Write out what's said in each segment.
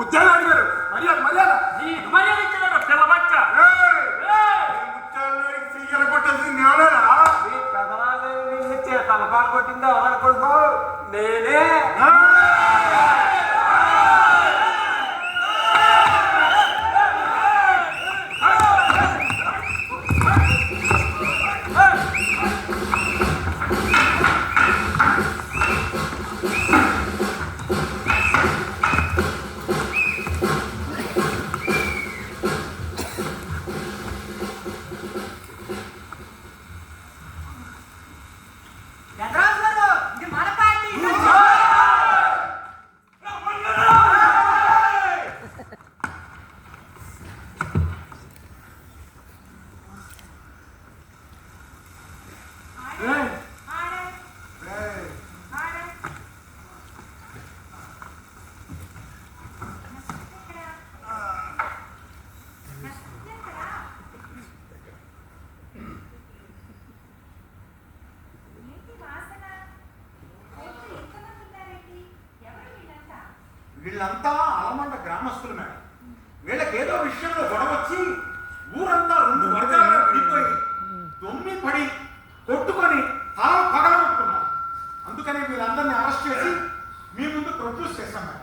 ఉద్యోగం అడిగారు. మర్యాద మర్యాద నీకు మర్యాద ఇచ్చాడు పిల్లబచ్చ. చెయ్యల కొట్టేసింది ఎవరేనా? మీ పెదవాళ్ళు నిన్ను తలపాలు కొట్టింది ఎవరనుకుంటున్నావు? నేనే. వీళ్ళంతా అలమండ గ్రామస్తులు మేడం. వీళ్ళకేదో విషయంలో గొడవ వచ్చి ఊరంతా రెండు వర్గాలుగా విడిపోయి దొమ్మి పడి కొట్టుకొని తల పగలగొట్టుకున్నారు. అందుకని వీళ్ళందరినీ అరెస్ట్ చేసి మీ ముందు ప్రొడ్యూస్ చేశాం మేడం.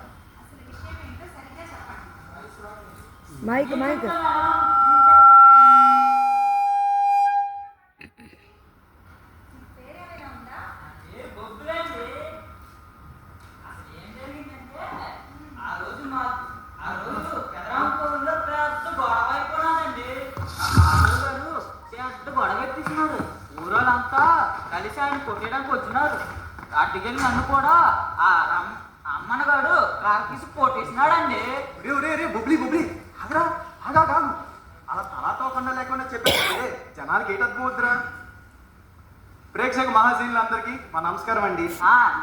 మైక్ మైక్ ఊరోళ్ళంతా కలిసి ఆయన కొట్టేయడానికి వచ్చినారు. అట్టుకెళ్ళి నన్ను కూడా ఆ అమ్మనగాడు కారు తీసి కొట్టేసినాడండి. బుబ్లీ బుబ్లీ ఆగరా ఆగా కాదు అలా తలాతోకుండా లేకుండా చెప్పేస్తే జనాలకి ఏటర్థం వద్దురా. ప్రేక్షక మహాశీనులందరికీ మా నమస్కారం అండి.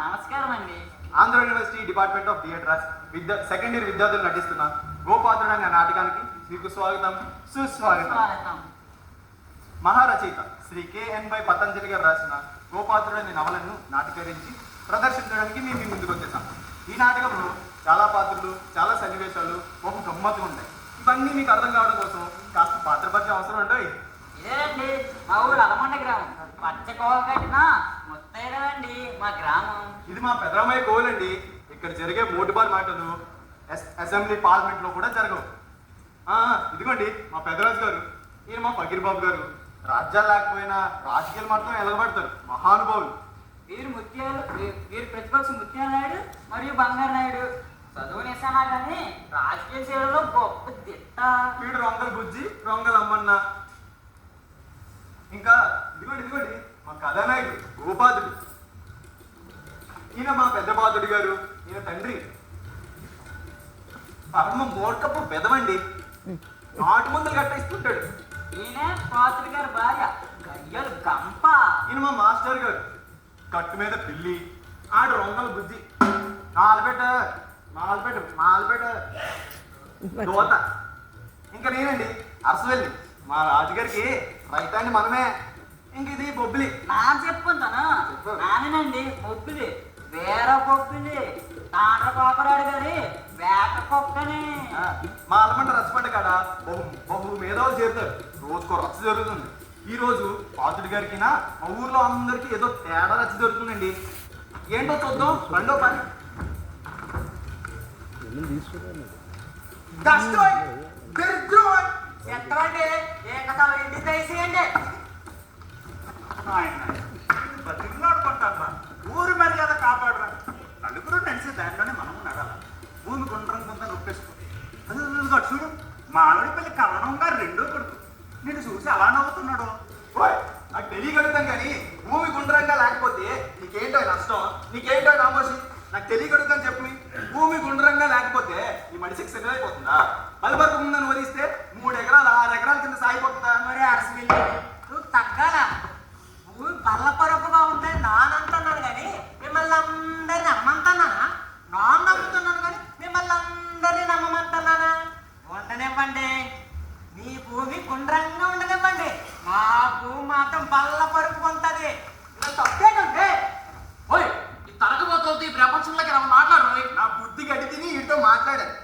నమస్కారం అండి. Andhra university department of theatres second year విద్యార్థులు నటిస్తున్న గోపాత్రుడు అనే నాటకానికి మీకు స్వాగతం సుస్వాగతం. మహారచయిత శ్రీ కెఎన్ బై పతంజలి గారు రాసిన గోపాత్రుడు అనే నవలను నాటకరించి ప్రదర్శించడానికి మేము మీ ముందుకు వచ్చేసాం. ఈ నాటకంలో చాలా పాత్రలు, చాలా సన్నివేశాలు, ఒక గమ్మత్తు ఉంటాయి. ఇవన్నీ మీకు అర్థం కావడం కోసం కాస్త పాత్ర పరిచయం అవసరం ఉంటాయి. ఇదేండి మా ఊరు అలమండ గ్రామం. పచ్చకోవ కట్టిన ముత్తైదండి మా గ్రామం. ఇది మా పెదరామయ్య కోలండి. ఇక్కడ జరిగే మోటుబాల్ మాటలు అసెంబ్లీ పార్లమెంట్ లో కూడా జరగవు. ఇదిగోండి మా పెదరాజు గారు, ఈయన మా ఫకీర్ బాబు గారు. రాజ్యాలు లేకపోయినా రాజకీయాలు మాత్రం ఎలగబడతారు, మహానుభావులు. వీరు ప్రతిపక్ష ముత్యాల నాయుడు మరియు బంగారు నాయుడు. చదువునేసానా కానీ రాజకీయ సేవలో గొప్ప దిట్ట. వీడు రొంగల బుజ్జి, రొంగల అమ్మన్న. ఇంకా ఇదిగోండి మా కథానాయుడు గోపాదుడు. ఈయన మా పెద్ద బాధుడు గారు, ఈయన తండ్రి. పరమ మోడ్కప్పు పెదవండి, నాటు ముందులు కట్టేస్తుంటాడు. ఈయన పాత్రుడి గారి భార్య గయ్యలు గంప. ఈయన మా మాస్టర్ గారు, కట్టు మీద పిల్లి. ఆడు రొంగల బుజ్జి, మాలపేట దోత. ఇంకా నేనండి అరసవెల్లి, మా రాజుగారికి రైట్ హ్యాండ్ మనమే. ఇంక ఇది బొబ్బిలి. నా చెప్పుకుంటాను. నానేనండి బొబ్బిలి, వేరే బొబ్బిలి, తాండ్ర కోపరాడు గారి వేట కుక్కని. మా అలమంట రచ్చబండ కాడ బహు మేధావులు చేరుతారు. రోజుకో రచ్చ జరుగుతుంది. ఈ రోజు పాతుడి గారికి మా ఊర్లో అందరికీ ఏదో తేడా రచ్చ జరుగుతుందండి. ఏంటో చూద్దాం, రెండో పని. బతికిలాడుకుంటారా? ఊరి మర్యాద కాపాడరా? నలుగురు నడిచే దాంట్లోనే మనము నడాల. భూమి గుండ్రం కొంత నొప్పేసుకో. అది చూడు, మా ఆవిడపల్లి కవనంగా రెండో కొడుకు. నేను చూసి అలా నవ్వుతున్నాడు. నాకు తెలియగలుగుతాం కానీ భూమి గుండ్రంగా లేకపోతే నీకేంటో నష్టం, నీకేంటో నామోసి. నాకు తెలియగలుగుతాను చెప్పు. భూమి గుండ్రంగా లేకపోతే ఈ మనిషికి సెటిల్ అయిపోతుందా? మలబరకు ముందని వదిలిస్తే 3 ఎకరాలు 6 ఎకరాల కింద సాగిపోతుందా? మరి అరసి నువ్వు తగ్గాల. భూమి బల్లపరపుగా ఉంటే నానంటున్నాను కానీ మిమ్మల్ని అందరినీ నమ్మంటున్నానా? నాన్న నమ్ముతున్నాను కానీ మిమ్మల్ని అందరినీ నమ్మమంటున్నానా? ఉండనివ్వండి, మీ భూమి గుండ్రంగా ఉండనివ్వండి. మా భూమి మాత్రం బల్లపరుపు ఉంటుంది. ఇలా తప్పేటండి. ఓయ్, ఈ తరగబోతుంది ఈ ప్రపంచంలోకి మాట్లాడు. నా బుద్ధి గడ్డి తిని వీటితో మాట్లాడాను.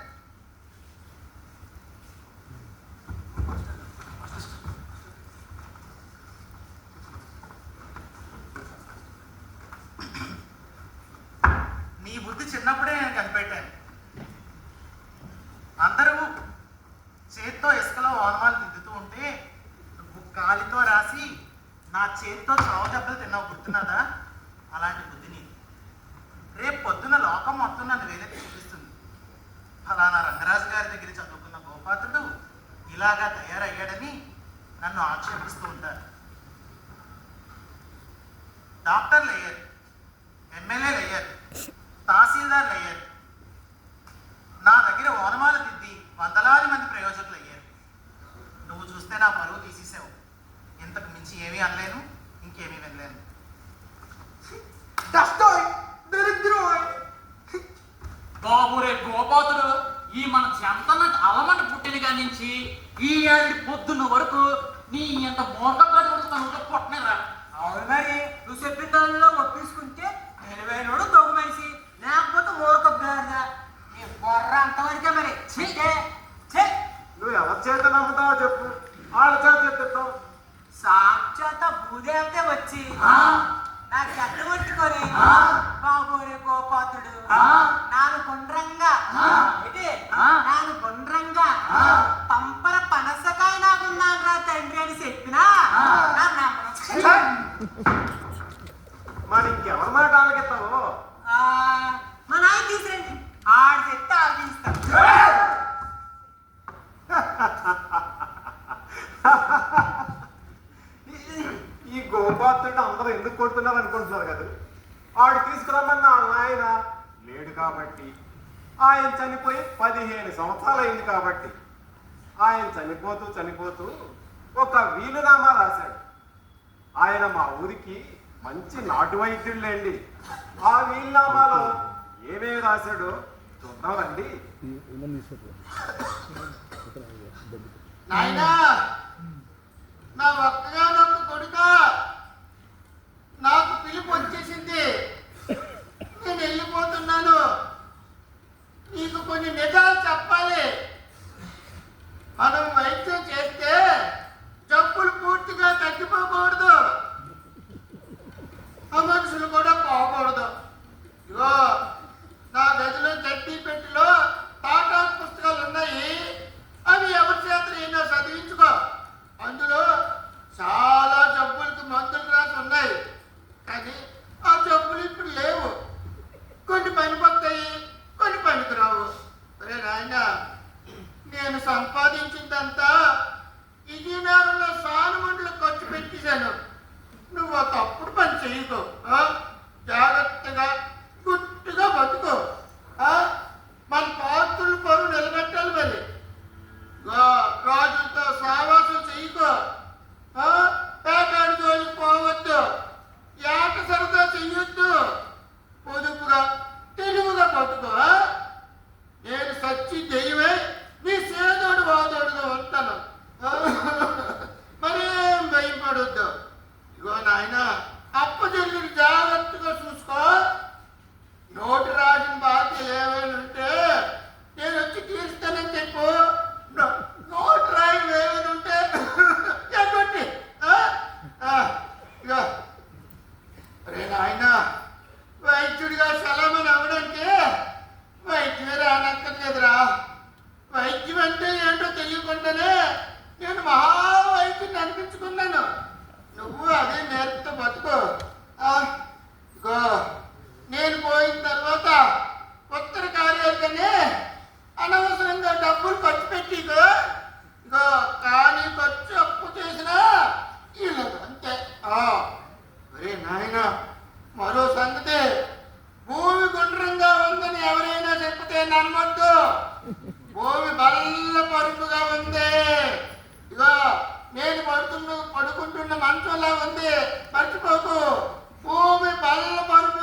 ఫలానా రంగరాజు గారి దగ్గర చదువుకున్న గోపాత్రుడు ఇలాగా తయారయ్యాడని నన్ను ఆక్షేపిస్తూ ఉంటారు. డాక్టర్లు అయ్యారు, ఎమ్మెల్యేలు అయ్యారు, తహసీల్దార్లు అయ్యారు, నా దగ్గర ఓనమాలు దిద్ది వందలాది మంది ప్రయోజకులు అయ్యారు. నువ్వు చూస్తే నా పరువు తీసేసావు. ఇంతకు మించి ఏమీ అనలేను, ఇంకేమీ వినలేను. బాబురే గోపాతుడు ఈ మన చెంతన అలమంట పుట్టిన కాడి నుంచి ఈ ఏడు పొద్దున్న వరకు నీ ఎంత మోర్గపాటి కొడుకుతాను పుట్టనేరా. అవును మరి, నువ్వు చెప్పిన దానిలో ఒప్పించుకుంటే తెలివైనోడు దొంగ మనిషి, లేకపోతే మూర్ఖబ్దారుగా నీ బొర్ర అంతవరకే మరి. నువ్వు ఎవరి చేత నమ్ముతావో చెప్పు, వాళ్ళ చేత చెప్తావు. సాక్షాత భూదేవతే వచ్చి నా చెట్టు పట్టుకొని బాబోరే గోపాతుడు నాను గుండ్రంగా నాను గుండ్రంగా పంపర పనసకాయ నాకున్నాను రా తండ్రి అని చెప్పినా మరి ఇంకెవరి మాట ఆలకిస్తావు? మా నాయన తీసురండి, ఆడు చెప్తే ఆలోచిస్తాను. ఈ గోపాత్రుడు అందరూ ఎందుకు కొడుతున్నారు అనుకుంటున్నారు కదా. ఆడు తీసుకురమ్మన్న ఆయన లేడు కాబట్టి, ఆయన చనిపోయి 15 సంవత్సరాలు అయింది కాబట్టి, ఆయన చనిపోతూ ఒక వీలునామా రాశాడు. ఆయన మా ఊరికి మంచి నాటు వైద్యుళ్ళండి. ఆ వీలునామాలో ఏమేమి రాశాడో చూద్దామండి. నాయనా, నా ఒక్కగానొక్క కొడుక, నాకు పిలుపు వచ్చేసింది. నేను వెళ్ళిపోతున్నాను. నీకు కొన్ని నిజాలు చెప్పాలి. మనం వైద్యం చేస్తే జబ్బులు పూర్తిగా తగ్గిపోకూడదు, ఆ మనుషులు కూడా పోకూడదు. ఇగో నా గదిలో గడ్డి పెట్టిలో టాటా పుస్తకాలు ఉన్నాయి. అవి ఎవరి చేత అయినా చదివించుకో. అందులో చాలా జబ్బులకు మందులు రాసి ఉన్నాయి, కానీ ఆ జబ్బులు ఇప్పుడు లేవు. కొన్ని పనికొస్తాయి, కొన్ని పనికిరావు. అరే నాయన, నేను సంపాదించిందంతా విజయనగరంలో సానుమండలు ఖర్చు పెట్టేశాను. నువ్వు ఒక తప్పుడు పని చేయకు. జాగ్రత్తగా గుట్టుగా బతుకో. మన పాత్రలు పరువు నిలబెట్టాలి. మరి రాజులతో సావాసం చేయకో. పేకాడు జోలికి పోవద్దు, ఏట సరదా చెయ్యొద్దు. పొదుపుగా తెలుగుగా బతుకో. నేను సచ్చి దెయ్యమే, నీ సేదోడు వాదోడుగా ఉంటాను. మరేం భయపడొద్దు. ఇగో నాయన, అప్పచెల్లిని జాగ్రత్తగా చూసుకో. నోటు రాసిన బాధ్యతలు ఏమైనా ఉంటే నేను వచ్చి తీరుస్తానని చెప్పు. నోటు రాయలు ఏమైనా ఉంటే ఎగ్గొట్టి. ఇగో రే నాయన, వైద్యుడిగా సలామని అవడానికి వైద్యమే రానక్కర్లేదురా. వైద్యం అంటే ఏంటో తెలియకుండానే నేను మహావైద్యుని అనిపించుకున్నాను. నువ్వు అదే నేర్పుతో బతుకో. ఇగో నేను పోయిన తర్వాత ఉత్తర కార్యాలకనే అనవసరంగా డబ్బులు ఖర్చు పెట్టి ఇగో కానీ ఖర్చు అప్పు చేసినా వీళ్ళదు అంతే. ఒరే నాయన, మరో సంగతి, భూమి గుండ్రంగా ఉందని ఎవరైనా చెప్తే నమ్మొద్దు. భూమి బల్ల పరుపుగా ఉంది. ఇగో నేను పడుకుంటున్న మంచంలా ఉంది, మర్చిపోకు. భూమి బల్ల పరుపు